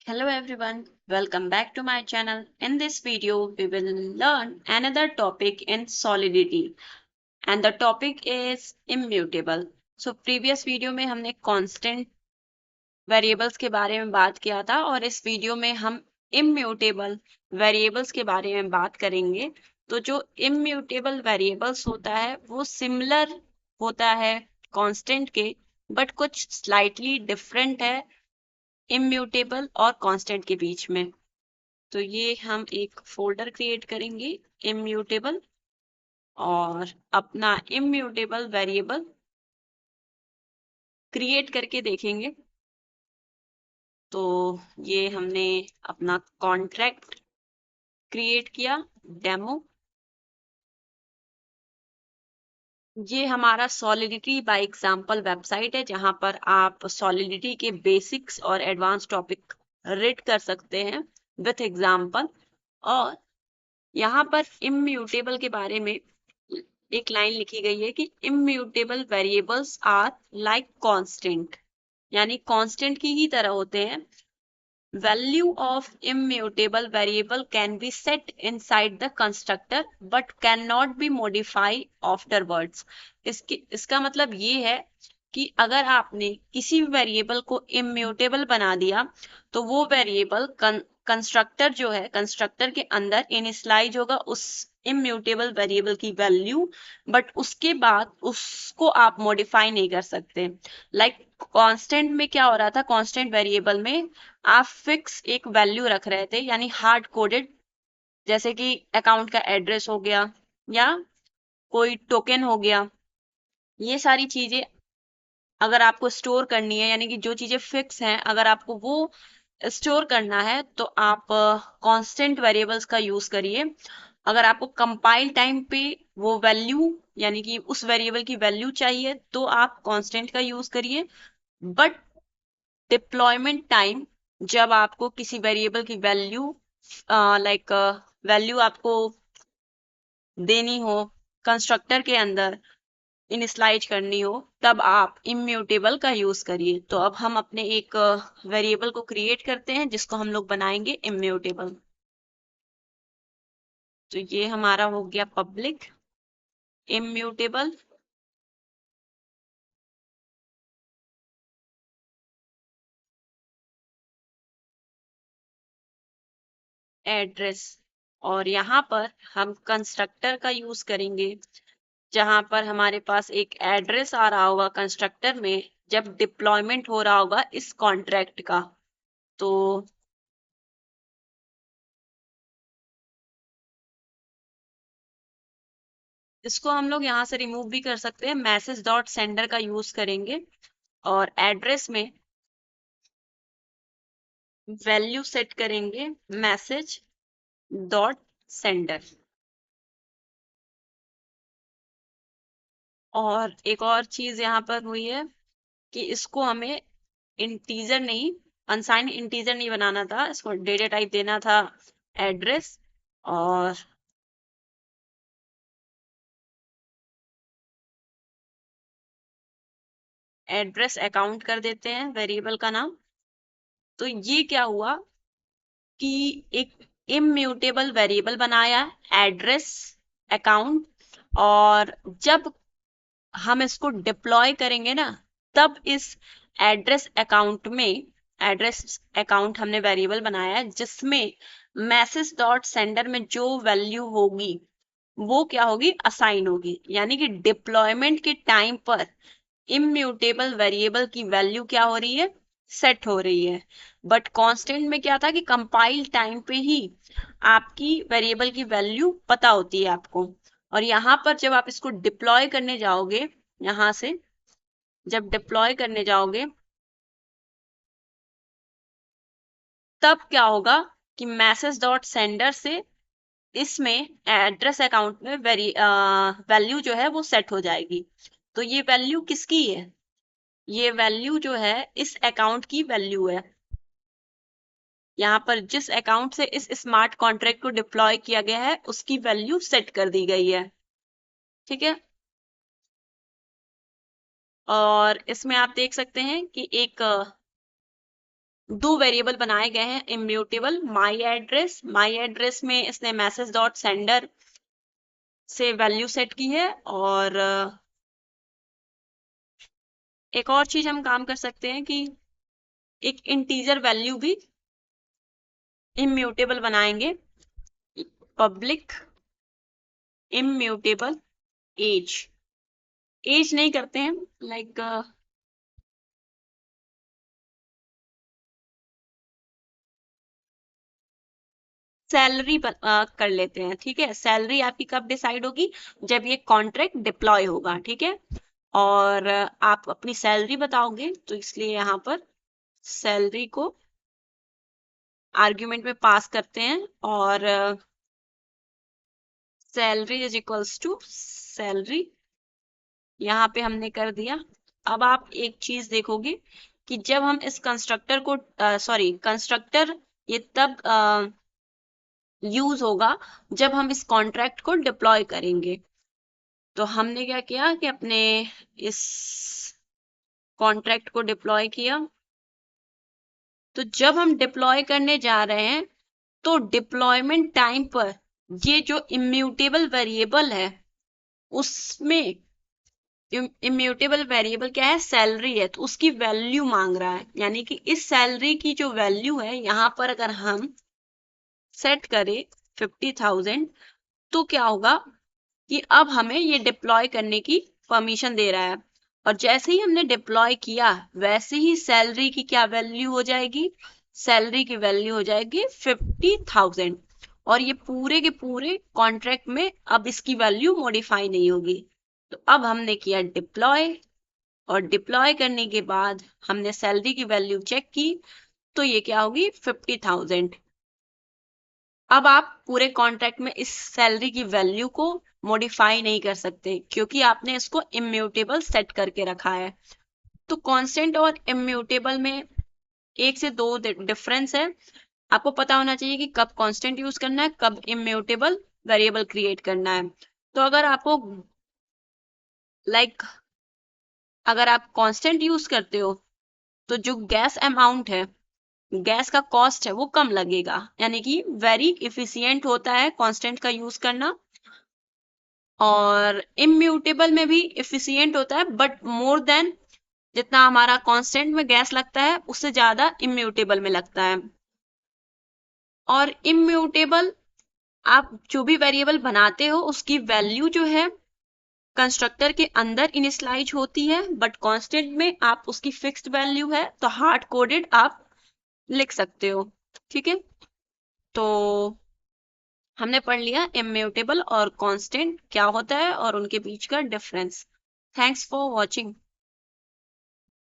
Hello everyone, welcome back to my channel. In this video, we will learn another topic in solidity and the topic is immutable. So previous video में हमने constant variables के बारे में बात किया था और इस वीडियो में हम immutable variables के बारे में बात करेंगे। तो जो immutable variables होता है वो similar होता है constant के बट कुछ slightly different है इम्यूटेबल और कांस्टेंट के बीच में। तो ये हम एक फोल्डर क्रिएट करेंगे इम्यूटेबल और अपना इम्यूटेबल वेरिएबल क्रिएट करके देखेंगे। तो ये हमने अपना कॉन्ट्रैक्ट क्रिएट किया डेमो। ये हमारा सॉलिडिटी बाय एग्जांपल वेबसाइट है जहां पर आप सॉलिडिटी के बेसिक्स और एडवांस टॉपिक रीड कर सकते हैं विथ एग्जांपल। और यहाँ पर इम्यूटेबल के बारे में एक लाइन लिखी गई है कि immutable variables are like constant, यानी कांस्टेंट की ही तरह होते हैं। Value of immutable variable can be set inside the constructor but can not be modify afterwards. इसका मतलब ये है कि अगर आपने किसी भी वेरिएबल को इम्यूटेबल बना दिया तो वो वेरिएबल कंस्ट्रक्टर जो है कंस्ट्रक्टर के अंदर इनिशियलाइज होगा उस इम्यूटेबल वेरिएबल की वैल्यू, बट उसके बाद उसको आप मॉडिफाई नहीं कर सकते। लाइक कांस्टेंट में क्या हो रहा था, कांस्टेंट वेरिएबल में आप फिक्स एक वैल्यू रख रहे थे यानी हार्ड कोडेड, जैसे कि अकाउंट का एड्रेस हो गया या कोई टोकन हो गया। ये सारी चीजें अगर आपको स्टोर करनी है यानी कि जो चीजें फिक्स हैं अगर आपको वो स्टोर करना है तो आप कांस्टेंट वेरिएबल्स का यूज करिए। अगर आपको कंपाइल टाइम पे वो वैल्यू यानी कि उस वेरिएबल की वैल्यू चाहिए तो आप कांस्टेंट का यूज करिए। बट डिप्लॉयमेंट टाइम जब आपको किसी वेरिएबल की वैल्यू लाइक वैल्यू आपको देनी हो कंस्ट्रक्टर के अंदर इनिशियलाइज करनी हो तब आप इम्यूटेबल का यूज करिए। तो अब हम अपने एक वेरिएबल को क्रिएट करते हैं जिसको हम लोग बनाएंगे इम्यूटेबल। तो ये हमारा हो गया पब्लिक इम्यूटेबल एड्रेस। और यहाँ पर हम कंस्ट्रक्टर का यूज करेंगे जहां पर हमारे पास एक एड्रेस आ रहा होगा कंस्ट्रक्टर में जब डिप्लॉयमेंट हो रहा होगा इस कॉन्ट्रैक्ट का। तो इसको हम लोग यहाँ से रिमूव भी कर सकते हैं, मैसेज डॉट सेंडर का यूज करेंगे और एड्रेस में वैल्यू सेट करेंगे मैसेज डॉट सेंडर। और एक और चीज यहाँ पर हुई है कि इसको हमें इंटीजर नहीं, अनसाइंड इंटीजर नहीं बनाना था, इसको डेटा टाइप देना था एड्रेस। और एड्रेस अकाउंट कर देते हैं वेरिएबल का नाम। तो ये क्या हुआ कि एक इम्यूटेबल वेरिएबल बनाया एड्रेस अकाउंट, और जब हम इसको डिप्लॉय करेंगे ना तब इस एड्रेस अकाउंट में, एड्रेस अकाउंट हमने वेरिएबल बनाया है जिसमें मैसेज डॉट सेंडर में जो वैल्यू होगी वो क्या होगी, असाइन होगी। यानी कि डिप्लॉयमेंट के टाइम पर इम्यूटेबल वेरिएबल की वैल्यू क्या हो रही है, सेट हो रही है। बट कांस्टेंट में क्या था कि कंपाइल टाइम पे ही आपकी वेरिएबल की वैल्यू पता होती है आपको। और यहाँ पर जब आप इसको डिप्लॉय करने जाओगे, यहाँ से जब डिप्लॉय करने जाओगे तब क्या होगा कि मैसेज डॉट सेंडर से इसमें एड्रेस अकाउंट में वैल्यू जो है वो सेट हो जाएगी। तो ये वैल्यू किसकी है, ये वैल्यू जो है इस अकाउंट की वैल्यू है। यहाँ पर जिस अकाउंट से इस स्मार्ट कॉन्ट्रैक्ट को डिप्लॉय किया गया है उसकी वैल्यू सेट कर दी गई है। ठीक है। और इसमें आप देख सकते हैं कि एक दो वेरिएबल बनाए गए हैं इम्यूटेबल, माई एड्रेस में इसने मैसेज डॉट सेंडर से वैल्यू सेट की है, और एक और चीज हम काम कर सकते हैं कि एक इंटीजर वैल्यू भी इम्यूटेबल बनाएंगे, पब्लिक इम्यूटेबल एज। एज नहीं करते हैं, लाइक सैलरी कर लेते हैं, ठीक है। सैलरी आपकी कब डिसाइड होगी, जब ये कॉन्ट्रैक्ट डिप्लॉय होगा, ठीक है। और आप अपनी सैलरी बताओगे, तो इसलिए यहाँ पर सैलरी को आर्ग्यूमेंट में पास करते हैं, और salary is equals to salary यहाँ पे हमने कर दिया। अब आप एक चीज देखोगे कि जब हम इस कंस्ट्रक्टर को कंस्ट्रक्टर ये तब यूज होगा जब हम इस कॉन्ट्रैक्ट को डिप्लॉय करेंगे। तो हमने क्या किया कि अपने इस कॉन्ट्रैक्ट को डिप्लॉय किया। तो जब हम डिप्लॉय करने जा रहे हैं, तो डिप्लॉयमेंट टाइम पर ये जो इम्यूटेबल वेरिएबल है उसमें इम्यूटेबल वेरिएबल क्या है, सैलरी है, तो उसकी वैल्यू मांग रहा है। यानी कि इस सैलरी की जो वैल्यू है यहाँ पर अगर हम सेट करें 50,000, तो क्या होगा कि अब हमें ये डिप्लॉय करने की परमिशन दे रहा है। और जैसे ही हमने डिप्लॉय किया वैसे ही सैलरी की क्या वैल्यू हो जाएगी, सैलरी की वैल्यू हो जाएगी 50,000। और ये पूरे के पूरे कॉन्ट्रैक्ट में अब इसकी वैल्यू मॉडिफाई नहीं होगी। तो अब हमने किया डिप्लॉय, और डिप्लॉय करने के बाद हमने सैलरी की वैल्यू चेक की, तो ये क्या होगी 50,000। अब आप पूरे कॉन्ट्रैक्ट में इस सैलरी की वैल्यू को मॉडिफाई नहीं कर सकते, क्योंकि आपने इसको इम्यूटेबल सेट करके रखा है। तो कांस्टेंट और इम्यूटेबल में एक से दो डिफरेंस है। आपको पता होना चाहिए कि कब कांस्टेंट यूज करना है, कब इम्यूटेबल वेरिएबल क्रिएट करना है। तो अगर आपको अगर आप कांस्टेंट यूज करते हो, तो जो गैस अमाउंट है, गैस का कॉस्ट है, वो कम लगेगा। यानी कि वेरी इफिशियंट होता है कांस्टेंट का यूज करना। और इम्यूटेबल में भी इफिशियंट होता है, बट मोर देन जितना हमारा कांस्टेंट में गैस लगता है उससे ज्यादा इम्यूटेबल में लगता है। और इम्यूटेबल आप जो भी वेरिएबल बनाते हो उसकी वैल्यू जो है कंस्ट्रक्टर के अंदर इनिशियलाइज होती है, बट कांस्टेंट में आप उसकी फिक्स्ड वैल्यू है, तो हार्ड कोडेड आप लिख सकते हो, ठीक है। तो हमने पढ़ लिया इम्यूटेबल और कांस्टेंट क्या होता है और उनके बीच का डिफरेंस। Thanks for watching.